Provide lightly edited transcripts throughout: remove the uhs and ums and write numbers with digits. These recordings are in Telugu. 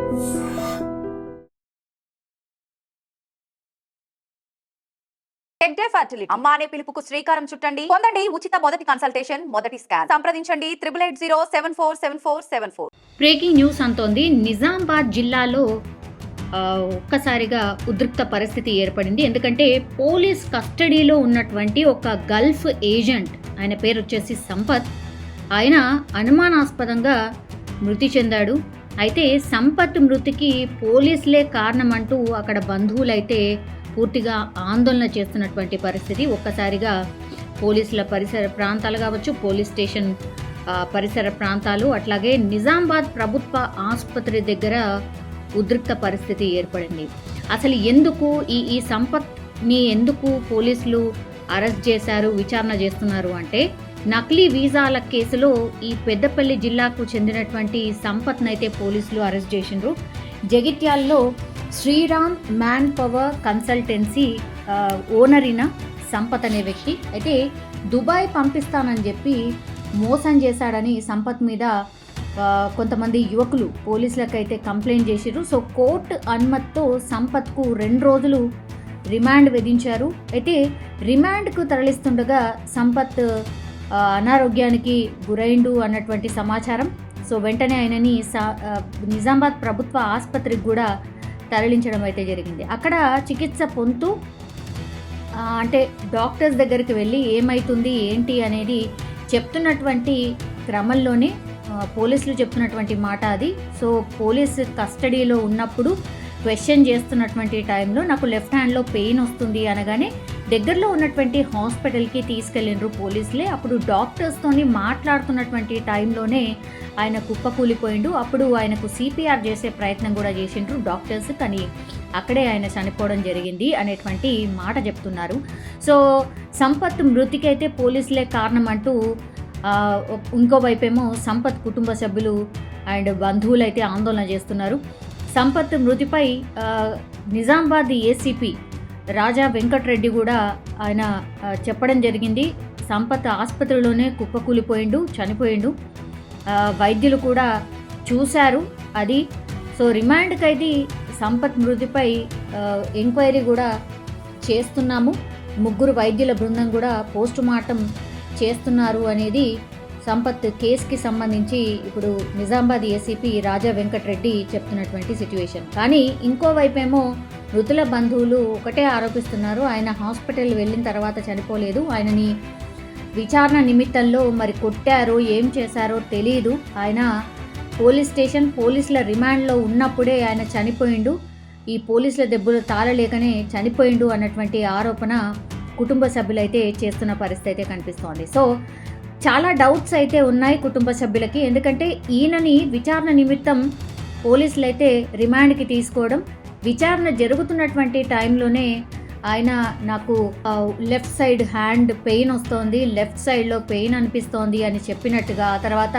టెక్ డే ఫర్టిలిటీ అమ్మ అనే పిలుపుకు శ్రీకారం చుట్టండి. పొందండి ఉచిత మొదటి కన్సల్టేషన్, మొదటి స్కాన్. సంప్రదించండి 8880747474. Breaking news అంతోంది. నిజామాబాద్ జిల్లాలో ఒక్కసారిగా ఉద్రిక్త పరిస్థితి ఏర్పడింది. ఎందుకంటే పోలీస్ కస్టడీలో ఉన్నటువంటి ఒక గల్ఫ్ ఏజెంట్, ఆయన పేరు వచ్చేసి సంపత్, ఆయన అనుమానాస్పదంగా మృతి చెందాడు. అయితే సంపత్ మృతికి పోలీసులే కారణమంటూ అక్కడ బంధువులైతే పూర్తిగా ఆందోళన చేస్తున్నటువంటి పరిస్థితి. ఒక్కసారిగా పోలీసుల పరిసర ప్రాంతాలు కావచ్చు, పోలీస్ స్టేషన్ పరిసర ప్రాంతాలు, అట్లాగే నిజామాబాద్ ప్రభుత్వ ఆసుపత్రి దగ్గర ఉద్రిక్త పరిస్థితి ఏర్పడింది. అసలు ఎందుకు ఈ సంపత్ని ఎందుకు పోలీసులు అరెస్ట్ చేశారు, విచారణ చేస్తున్నారు అంటే, నకిలీ వీసాల కేసులో ఈ పెద్దపల్లి జిల్లాకు చెందినటువంటి సంపత్నైతే పోలీసులు అరెస్ట్ చేసిండ్రు. జగిత్యాల్లో Sriram man power consultancy owner అయిన సంపత్ అనే వ్యక్తి అయితే దుబాయ్ పంపిస్తానని చెప్పి మోసం చేశాడని సంపత్ మీద కొంతమంది యువకులు పోలీసులకైతే కంప్లైంట్ చేశారు. సో కోర్టు అనుమతితో సంపత్కు 2 రోజులు రిమాండ్ విధించారు. అయితే రిమాండ్కు తరలిస్తుండగా సంపత్ అనారోగ్యానికి గురైండు అన్నటువంటి సమాచారం. సో వెంటనే ఆయనని నిజామాబాద్ ప్రభుత్వ ఆసుపత్రికి కూడా తరలించడం అయితే జరిగింది. అక్కడ చికిత్స పొందుతూ అంటే డాక్టర్స్ దగ్గరికి వెళ్ళి ఏమవుతుంది ఏంటి అనేది చెప్తున్నటువంటి క్రమంలోనే పోలీసులు చెప్తున్నటువంటి మాట అది. సో పోలీస్ కస్టడీలో ఉన్నప్పుడు క్వశ్చన్ చేస్తున్నటువంటి టైంలో నాకు లెఫ్ట్ హ్యాండ్లో పెయిన్ వస్తుంది అనగానే దగ్గరలో ఉన్నటువంటి హాస్పిటల్కి తీసుకెళ్ళిండ్రు పోలీసులే. అప్పుడు డాక్టర్స్తోని మాట్లాడుతున్నటువంటి టైంలోనే ఆయన కుప్పకూలిపోయిండు. అప్పుడు ఆయనకు సిపిఆర్ చేసే ప్రయత్నం కూడా చేసిండ్రు డాక్టర్స్, కానీ అక్కడే ఆయన చనిపోవడం జరిగింది అనేటువంటి మాట చెప్తున్నారు. సో సంపత్ మృతికైతే పోలీసులే కారణం అంటూ ఇంకోవైపేమో సంపత్ కుటుంబ సభ్యులు అండ్ బంధువులు అయితే ఆందోళన చేస్తున్నారు. సంపత్ మృతిపై నిజామాబాద్ ఏసీపీ రాజా వెంకటరెడ్డి కూడా ఆయన చెప్పడం జరిగింది. సంపత్ ఆసుపత్రిలోనే కుప్పకూలిపోయిండు, చనిపోయిండు, వైద్యులు కూడా చూశారు అది. సో రిమాండ్కి అయితే సంపత్ మృతిపై ఎంక్వైరీ కూడా చేస్తున్నాము, 3 వైద్యుల బృందం కూడా పోస్ట్ మార్టం చేస్తున్నారు అనేది సంపత్ కేసుకి సంబంధించి ఇప్పుడు నిజామాబాద్ ఏసీపీ రాజా వెంకటరెడ్డి చెప్తున్నటువంటి సిచ్యువేషన్. కానీ ఇంకోవైపేమో మృతుల బంధువులు ఒకటే ఆరోపిస్తున్నారు, ఆయన హాస్పిటల్ వెళ్ళిన తర్వాత చనిపోలేదు, ఆయనని విచారణ నిమిత్తంలో మరి కొట్టారో ఏం చేశారో తెలియదు, ఆయన పోలీస్ స్టేషన్ పోలీసుల రిమాండ్లో ఉన్నప్పుడే ఆయన చనిపోయిండు, ఈ పోలీసుల దెబ్బలు తాళలేకనే చనిపోయిండు అన్నటువంటి ఆరోపణ కుటుంబ సభ్యులైతే చేస్తున్న పరిస్థితి అయితే కనిపిస్తోంది. సో చాలా డౌట్స్ అయితే ఉన్నాయి కుటుంబ సభ్యులకి. ఎందుకంటే ఈయనని విచారణ నిమిత్తం పోలీసులు అయితే రిమాండ్కి తీసుకోవడం, విచారణ జరుగుతున్నటువంటి టైంలోనే ఆయన నాకు లెఫ్ట్ సైడ్ హ్యాండ్ పెయిన్ వస్తోంది, లెఫ్ట్ సైడ్లో పెయిన్ అనిపిస్తోంది అని చెప్పినట్టుగా, ఆ తర్వాత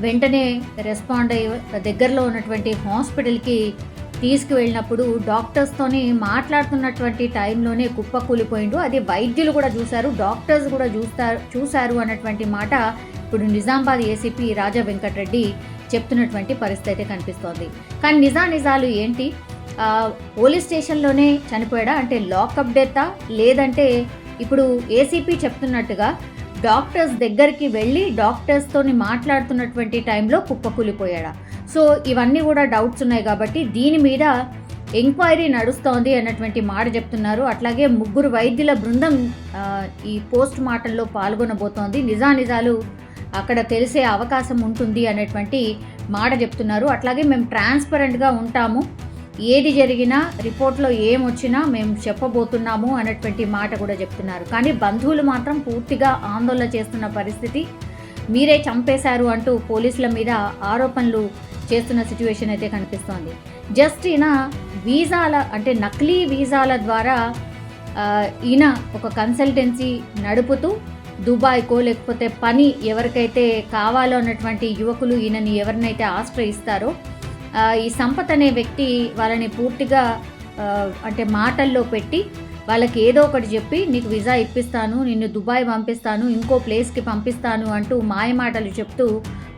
వెంటనే రెస్పాండ్ అయ్యి దగ్గరలో ఉన్నటువంటి హాస్పిటల్కి తీసుకువెళ్ళినప్పుడు డాక్టర్స్తోని మాట్లాడుతున్నటువంటి టైంలోనే కుప్పకూలిపోయిండు, అది వైద్యులు కూడా చూశారు, డాక్టర్స్ కూడా చూశారు అన్నటువంటి మాట ఇప్పుడు నిజామాబాద్ ఏసీపీ రాజా వెంకటరెడ్డి చెప్తున్నటువంటి పరిస్థితి అయితే కనిపిస్తోంది. కానీ నిజాలు ఏంటి, పోలీస్ స్టేషన్లోనే చనిపోయాడా అంటే లాకప్ డెత్తా, లేదంటే ఇప్పుడు ఏసీపీ చెప్తున్నట్టుగా డాక్టర్స్ దగ్గరికి వెళ్ళి డాక్టర్స్తోని మాట్లాడుతున్నటువంటి టైంలో కుప్పకూలిపోయాడా? సో ఇవన్నీ కూడా డౌట్స్ ఉన్నాయి కాబట్టి దీని మీద ఎంక్వైరీ నడుస్తోంది అన్నటువంటి మాట చెప్తున్నారు. అట్లాగే 3 వైద్యుల బృందం ఈ పోస్ట్ మార్టంలో పాల్గొనబోతోంది, నిజాలు అక్కడ తెలిసే అవకాశం ఉంటుంది అనేటువంటి మాట చెప్తున్నారు. అట్లాగే మేము ట్రాన్స్పరెంట్గా ఉంటాము, ఏది జరిగినా రిపోర్ట్లో ఏమొచ్చినా మేము చెప్పబోతున్నాము అన్నటువంటి మాట కూడా చెప్తున్నారు. కానీ బంధువులు మాత్రం పూర్తిగా ఆందోళన చేస్తున్న పరిస్థితి. మీరే చంపేశారు అంటూ పోలీసుల మీద ఆరోపణలు చేస్తున్న సిచ్యువేషన్ అయితే కనిపిస్తోంది. జస్ట్ ఈయన వీసాల అంటే నకిలీ వీసాల ద్వారా ఈయన ఒక కన్సల్టెన్సీ నడుపుతూ దుబాయ్కో లేకపోతే పని ఎవరికైతే కావాలో అన్నటువంటి యువకులు ఈయనని ఎవరినైతే ఆశ్రయిస్తారో ఈ సంపత్ అనే వ్యక్తి వాళ్ళని పూర్తిగా అంటే మాటల్లో పెట్టి వాళ్ళకి ఏదో ఒకటి చెప్పి నీకు వీసా ఇప్పిస్తాను, నిన్ను దుబాయ్ పంపిస్తాను, ఇంకో ప్లేస్కి పంపిస్తాను అంటూ మాయమాటలు చెప్తూ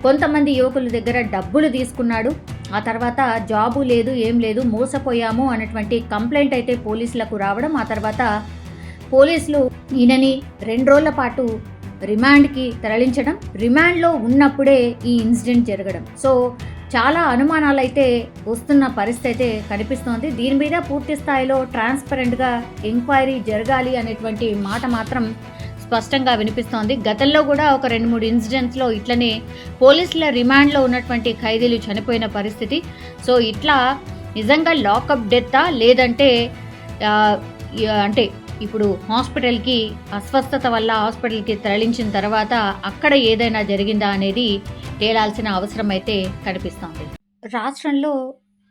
కొంతమంది యువకుల దగ్గర డబ్బులు తీసుకున్నాడు. ఆ తర్వాత జాబు లేదు, ఏం లేదు, మోసపోయాము అనేటువంటి కంప్లైంట్ అయితే పోలీసులకు రావడం, ఆ తర్వాత పోలీసులు ఈయనని 2 రోజుల పాటు రిమాండ్కి తరలించడం, రిమాండ్లో ఉన్నప్పుడే ఈ ఇన్సిడెంట్ జరగడం. సో చాలా అనుమానాలు అయితే వస్తున్న పరిస్థితి అయితే కనిపిస్తోంది. దీని మీద పూర్తి స్థాయిలో ట్రాన్స్పరెంట్గా ఎంక్వైరీ జరగాలి అనేటువంటి మాట మాత్రం స్పష్టంగా వినిపిస్తోంది. గతంలో కూడా ఒక 2-3 ఇన్సిడెంట్స్లో ఇట్లనే పోలీసుల రిమాండ్లో ఉన్నటువంటి ఖైదీలు చనిపోయిన పరిస్థితి. సో ఇట్లా నిజంగా లాకప్ డెత్తా లేదంటే అంటే ఇప్పుడు హాస్పిటల్కి అస్వస్థత వల్ల హాస్పిటల్కి తరలించిన తర్వాత అక్కడ ఏదైనా జరిగిందా అనేది తేలాల్సిన అవసరం అయితే కనిపిస్తోంది. రాష్ట్రంలో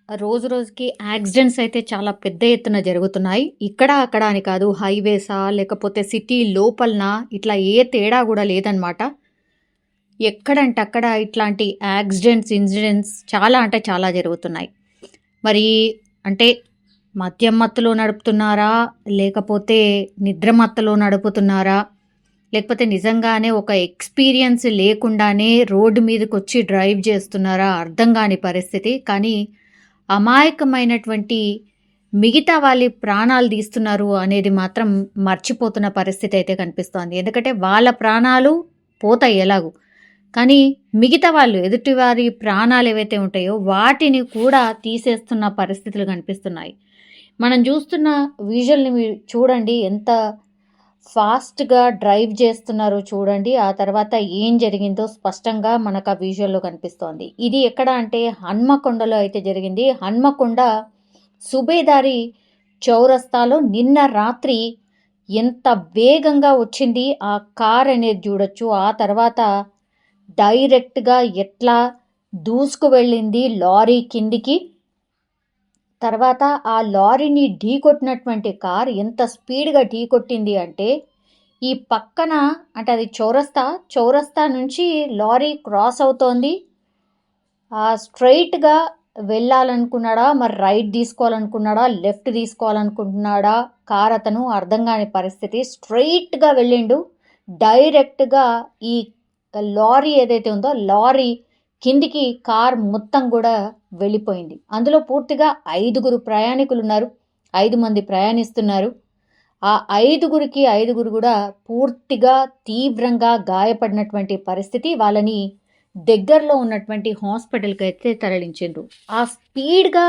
రోజు రోజుకి యాక్సిడెంట్స్ అయితే చాలా పెద్ద ఎత్తున జరుగుతున్నాయి. ఇక్కడ అక్కడ అని కాదు, హైవేసా లేకపోతే సిటీ లోపలనా ఇట్లా ఏ తేడా కూడా లేదనమాట. ఎక్కడంటే అక్కడ ఇట్లాంటి యాక్సిడెంట్స్, ఇన్సిడెంట్స్ చాలా అంటే చాలా జరుగుతున్నాయి. మరి అంటే మద్యం మత్తులో నడుపుతున్నారా, లేకపోతే నిద్ర మత్తులో నడుపుతున్నారా, లేకపోతే నిజంగానే ఒక ఎక్స్పీరియన్స్ లేకుండానే రోడ్డు మీదకి వచ్చి డ్రైవ్ చేస్తున్నారా అర్థం కాని పరిస్థితి. కానీ అమాయకమైనటువంటి మిగతా వాళ్ళ ప్రాణాలు తీస్తున్నారు అనేది మాత్రం మర్చిపోతున్న పరిస్థితి అయితే కనిపిస్తోంది. ఎందుకంటే వాళ్ళ ప్రాణాలు పోతాయి ఎలాగూ, కానీ మిగతా వాళ్ళు ఎదుటివారి ప్రాణాలు ఏవైతే ఉంటాయో వాటిని కూడా తీసేస్తున్న పరిస్థితులు కనిపిస్తున్నాయి. మనం చూస్తున్న విజువల్ని మీరు చూడండి, ఎంత ఫాస్ట్గా డ్రైవ్ చేస్తున్నారో చూడండి. ఆ తర్వాత ఏం జరిగిందో స్పష్టంగా మనకు ఆ విజువల్లో కనిపిస్తోంది. ఇది ఎక్కడ అంటే హన్మకొండలో అయితే జరిగింది. హన్మకొండ సుబేదారి చౌరస్తాలో నిన్న రాత్రి ఎంత వేగంగా వచ్చింది ఆ కార్ అనేది చూడొచ్చు. ఆ తర్వాత డైరెక్ట్గా ఎట్లా దూసుకు వెళ్ళింది లారీ కిందికి. తర్వాత ఆ లారీని ఢీకొట్టినటువంటి కార్ ఎంత స్పీడ్గా ఢీకొట్టింది అంటే ఈ పక్కన అంటే అది చౌరస్తా నుంచి లారీ క్రాస్ అవుతోంది. స్ట్రైట్గా వెళ్ళాలనుకున్నాడా, మరి రైట్ తీసుకోవాలనుకున్నాడా, లెఫ్ట్ తీసుకోవాలనుకుంటున్నాడా కార్ అతను అర్థం కాని పరిస్థితి. స్ట్రైట్గా వెళ్ళిండు. డైరెక్ట్గా ఈ లారీ ఏదైతే ఉందో లారీ కిందికి కార్ మొత్తం కూడా వెళ్ళిపోయింది. అందులో పూర్తిగా 5 ప్రయాణికులు ఉన్నారు, 5 మంది ప్రయాణిస్తున్నారు. ఆ 5 కూడా పూర్తిగా తీవ్రంగా గాయపడినటువంటి పరిస్థితి. వాళ్ళని దగ్గరలో ఉన్నటువంటి హాస్పిటల్కి అయితే తరలించిండ్రు. ఆ స్పీడ్గా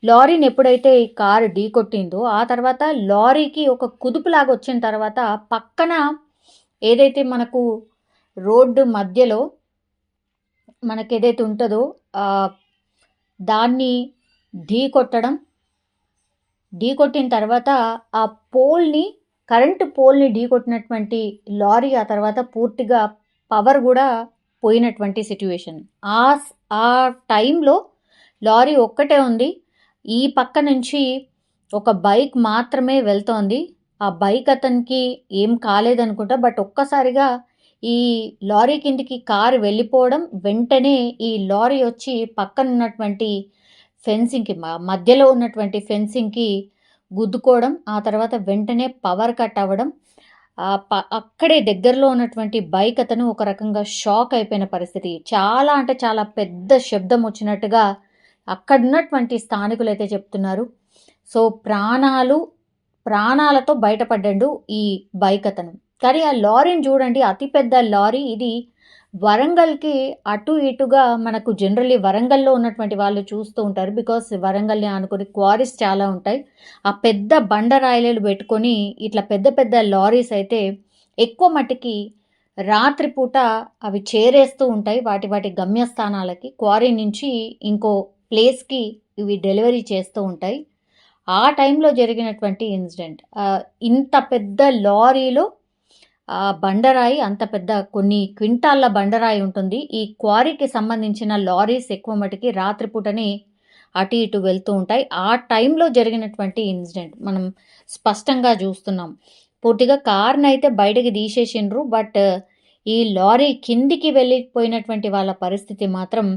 లారీని ఎప్పుడైతే ఈ కారు ఢీకొట్టిందో ఆ తర్వాత లారీకి ఒక కుదుపులాగా వచ్చిన తర్వాత పక్కన ఏదైతే మనకు రోడ్డు మధ్యలో మనకి ఏదైతే ఉంటుందో దాన్ని ఢీకొట్టిన తర్వాత ఆ కరెంటు పోల్ని ఢీకొట్టినటువంటి లారీ ఆ తర్వాత పూర్తిగా పవర్ కూడా పోయినటువంటి సిట్యుయేషన్. ఆ టైంలో లారీ ఒక్కటే ఉంది. ఈ పక్క నుంచి ఒక బైక్ మాత్రమే వెళ్తోంది. ఆ బైక్ అతనికి ఏం కాలేదనుకుంటా, బట్ ఒక్కసారిగా ఈ లారీ కిందికి కారు వెళ్ళిపోవడం, వెంటనే ఈ లారీ వచ్చి పక్కన ఉన్నటువంటి ఫెన్సింగ్కి మధ్యలో ఉన్నటువంటి ఫెన్సింగ్కి గుద్దుకోవడం, ఆ తర్వాత వెంటనే పవర్ కట్ అవ్వడం. అక్కడే దగ్గరలో ఉన్నటువంటి బైక్ అతను ఒక రకంగా షాక్ అయిపోయిన పరిస్థితి. చాలా అంటే చాలా పెద్ద శబ్దం వచ్చినట్టుగా అక్కడున్నటువంటి స్థానికులు అయితే చెప్తున్నారు. సో ప్రాణాలతో బయటపడ్డాడు ఈ బైక్ అతను. కానీ ఆ లారీని చూడండి, అతిపెద్ద లారీ. ఇది వరంగల్కి అటు ఇటుగా మనకు జనరల్లీ వరంగల్లో ఉన్నటువంటి వాళ్ళు చూస్తూ ఉంటారు. బికాస్ వరంగల్ని అనుకుని క్వారీస్ చాలా ఉంటాయి. ఆ పెద్ద బండరాయిలు పెట్టుకొని ఇట్లా పెద్ద పెద్ద లారీస్ అయితే ఎక్కువ మట్టుకి రాత్రిపూట అవి చేరేస్తూ ఉంటాయి వాటి గమ్యస్థానాలకి. క్వారీ నుంచి ఇంకో ప్లేస్కి ఇవి డెలివరీ చేస్తూ ఉంటాయి. ఆ టైంలో జరిగినటువంటి ఇన్సిడెంట్, ఇంత పెద్ద లారీలో బండరాయి, అంత పెద్ద కొన్ని క్వింటాళ్ళ బండరాయి ఉంటుంది. ఈ క్వారీకి సంబంధించిన లారీస్ ఎక్కువ మటుకి రాత్రిపూటనే అటు ఇటు వెళ్తూ ఉంటాయి. ఆ టైంలో జరిగినటువంటి ఇన్సిడెంట్ మనం స్పష్టంగా చూస్తున్నాం. పూర్తిగా కార్ని అయితే బయటకి తీసేసిండ్రు, బట్ ఈ లారీ కిందికి వెళ్ళిపోయినటువంటి వాళ్ళ పరిస్థితి మాత్రం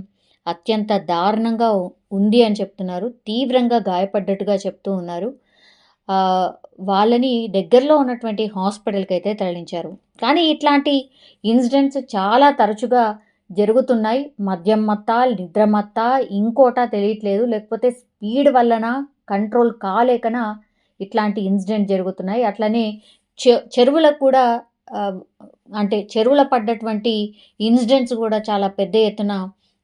అత్యంత దారుణంగా ఉంది అని చెప్తున్నారు. తీవ్రంగా గాయపడ్డట్టుగా చెప్తూ ఉన్నారు. వాళ్ళని దగ్గరలో ఉన్నటువంటి హాస్పిటల్కి అయితే తరలించారు. కానీ ఇట్లాంటి ఇన్సిడెంట్స్ చాలా తరచుగా జరుగుతున్నాయి. మద్యం మత్తా, నిద్ర మత్తా, ఇంకోటా తెలియట్లేదు. లేకపోతే స్పీడ్ వల్లన, కంట్రోల్ కాలేకనా ఇట్లాంటి ఇన్సిడెంట్ జరుగుతున్నాయి. అట్లనే చెరువులకు కూడా అంటే చెరువుల పడ్డటువంటి ఇన్సిడెంట్స్ కూడా చాలా పెద్ద ఎత్తున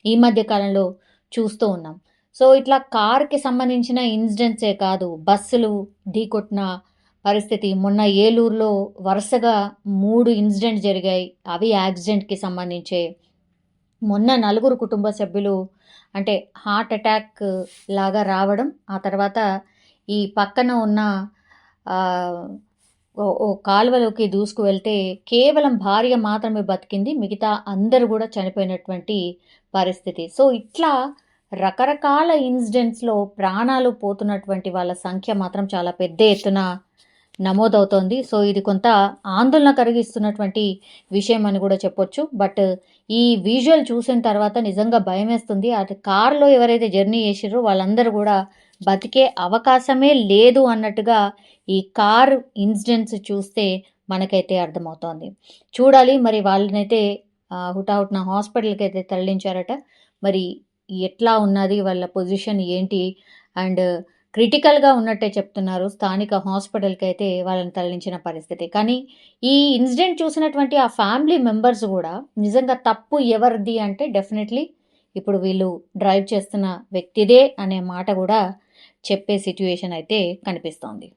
ఈ మధ్య కాలంలో చూస్తూ ఉన్నాం. సో ఇట్లా కార్కి సంబంధించిన ఇన్సిడెంట్సే కాదు, బస్సులు ఢీకొట్టిన పరిస్థితి. మొన్న ఏలూరులో వరుసగా 3 ఇన్సిడెంట్ జరిగాయి. అవి యాక్సిడెంట్కి సంబంధించే. మొన్న 4 కుటుంబ సభ్యులు అంటే హార్ట్ అటాక్ లాగా రావడం, ఆ తర్వాత ఈ పక్కన ఉన్న ఓ కాలువలోకి దూసుకు వెళ్తే కేవలం భార్య మాత్రమే బతికింది, మిగతా అందరూ కూడా చనిపోయినటువంటి పరిస్థితి. సో ఇట్లా రకరకాల ఇన్సిడెంట్స్లో ప్రాణాలు పోతున్నటువంటి వాళ్ళ సంఖ్య మాత్రం చాలా పెద్ద ఎత్తున నమోదవుతోంది. సో ఇది కొంత ఆందోళన కలిగిస్తున్నటువంటి విషయం అని కూడా చెప్పొచ్చు. బట్ ఈ విజువల్ చూసిన తర్వాత నిజంగా భయం వేస్తుంది. అటు కార్లో ఎవరైతే జర్నీ చేసిరో వాళ్ళందరూ కూడా బతికే అవకాశమే లేదు అన్నట్టుగా ఈ కార్ ఇన్సిడెంట్స్ చూస్తే మనకైతే అర్థమవుతోంది. చూడాలి మరి వాళ్ళనైతే హుటాహుటిన హాస్పిటల్కి అయితే తరలించారట. మరి ఎట్లా ఉన్నది వాళ్ళ పొజిషన్ ఏంటి, అండ్ క్రిటికల్గా ఉన్నట్టే చెప్తున్నారు. స్థానిక హాస్పిటల్కి అయితే వాళ్ళని తరలించిన పరిస్థితి. కానీ ఈ ఇన్సిడెంట్ చూసినటువంటి ఆ ఫ్యామిలీ మెంబర్స్ కూడా నిజంగా తప్పు ఎవరిది అంటే డెఫినెట్లీ ఇప్పుడు వీళ్ళు డ్రైవ్ చేస్తున్న వ్యక్తిదే అనే మాట కూడా చెప్పే సిచ్యువేషన్ అయితే కనిపిస్తోంది.